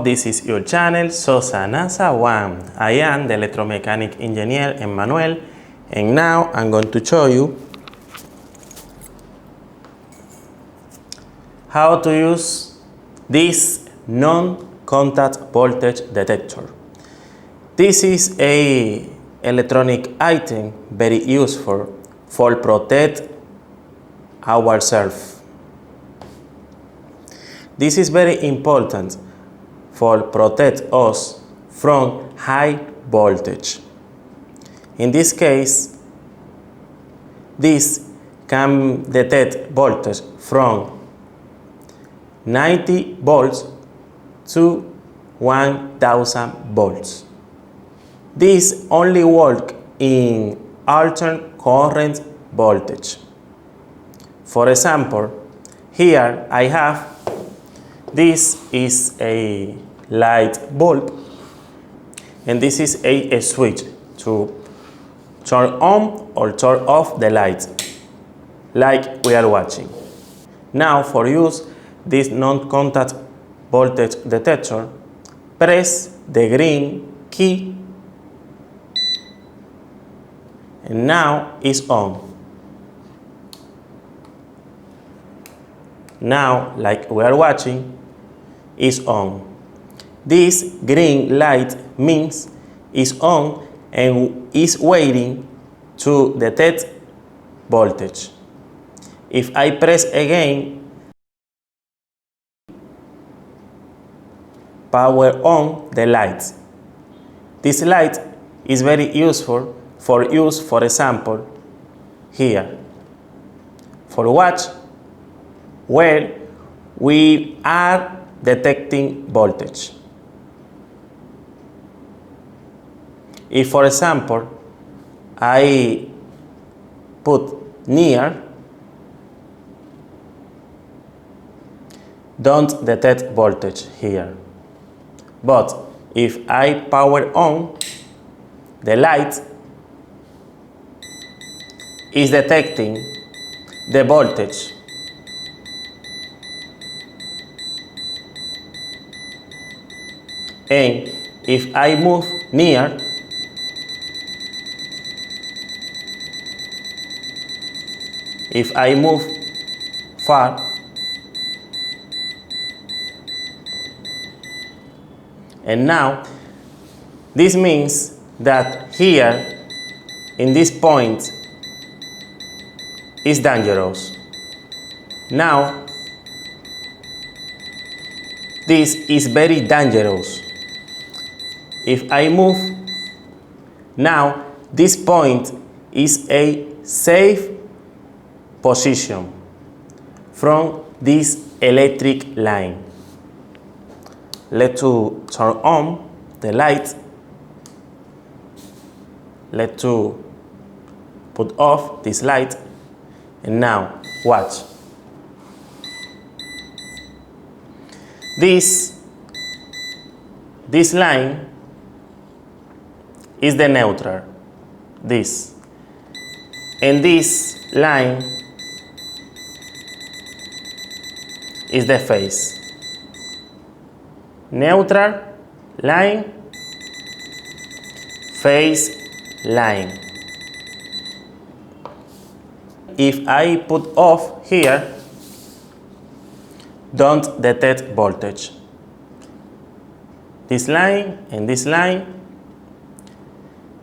this is your channel, Sosa NASA 1. I am the electromechanic engineer Emmanuel, and now I'm going to show you how to use this non-contact voltage detector. This is a electronic item very useful for protect ourselves. This is very important for protect us from high voltage. In this case, this can detect voltage from 90 volts to 1000 volts. This only works in alternate current voltage. For example, here I have this is a light bulb, and this is a switch to turn on or turn off the light, like we are watching. Now, for use this non-contact voltage detector, press the green key, and now it's on. Now, like we are watching, is on. This green light means it's on and is waiting to detect voltage. If I press again, power on the light. This light is very useful for use, for example, here, for watch where we are detecting voltage. If, for example, I put near, don't detect voltage here. But if I power on, the light is detecting the voltage. And if I move near, if I move far, and now this means that here in this point is dangerous. Now this is very dangerous. If I move, now this point is a safe position from this electric line. Let's turn on the light. Let's put off this light, and now watch. This line is the neutral, this, and this line is the phase. Neutral line, phase line. If I put off here, don't detect voltage. This line and this line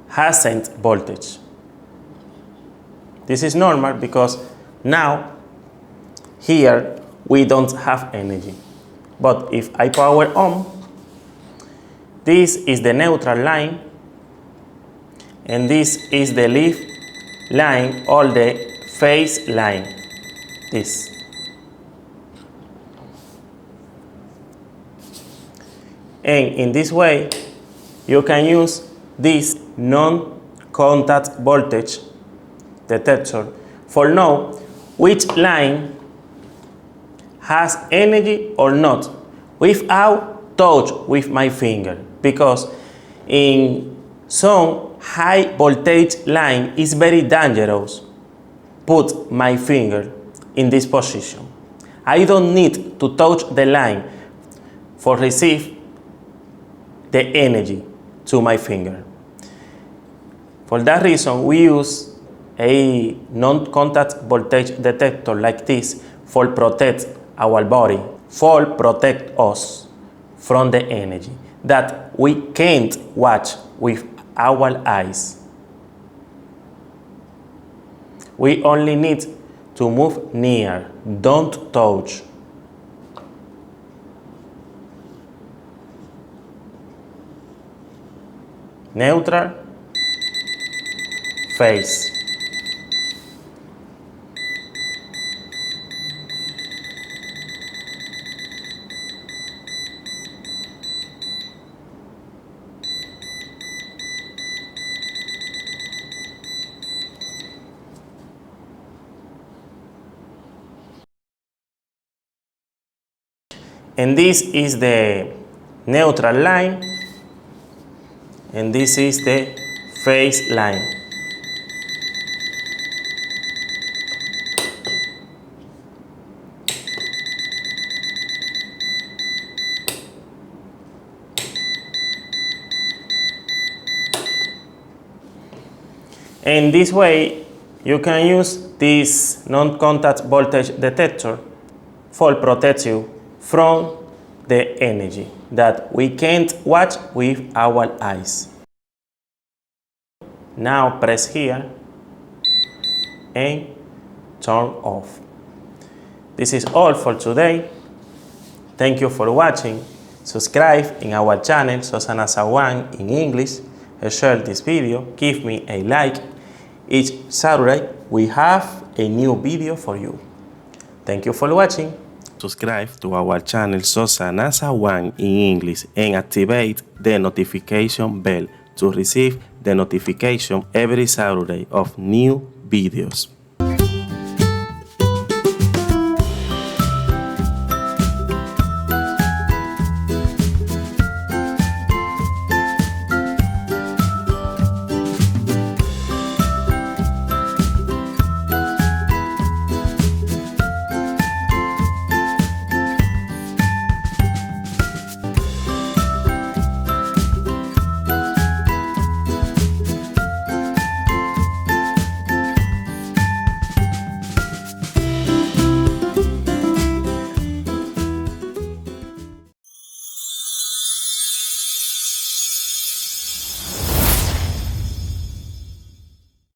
hasn't voltage. This is normal because now here we don't have energy. But if I power on, this is the neutral line, and this is the leaf line or the phase line. This. And in this way, you can use this non-contact voltage detector for know which line has energy or not without touch with my finger, because in some high voltage line is very dangerous. Put my finger in this position. I don't need to touch the line for receive the energy to my finger. For that reason, we use a non-contact voltage detector like this for protect our body, for protect us from the energy that we can't watch with our eyes. We only need to move near, don't touch. Neutral, phase. And this is the neutral line, and this is the phase line. And this way, you can use this non-contact voltage detector for protect you from the energy that we can't watch with our eyes. Now press here and turn off. This is all for today. Thank you for watching. Subscribe in our channel Susana Sawan in English. Share this video. Give me a like. Each Saturday we have a new video for you. Thank you for watching. Subscribe to our channel Susana Sawan in English and activate the notification bell to receive the notification every Saturday of new videos.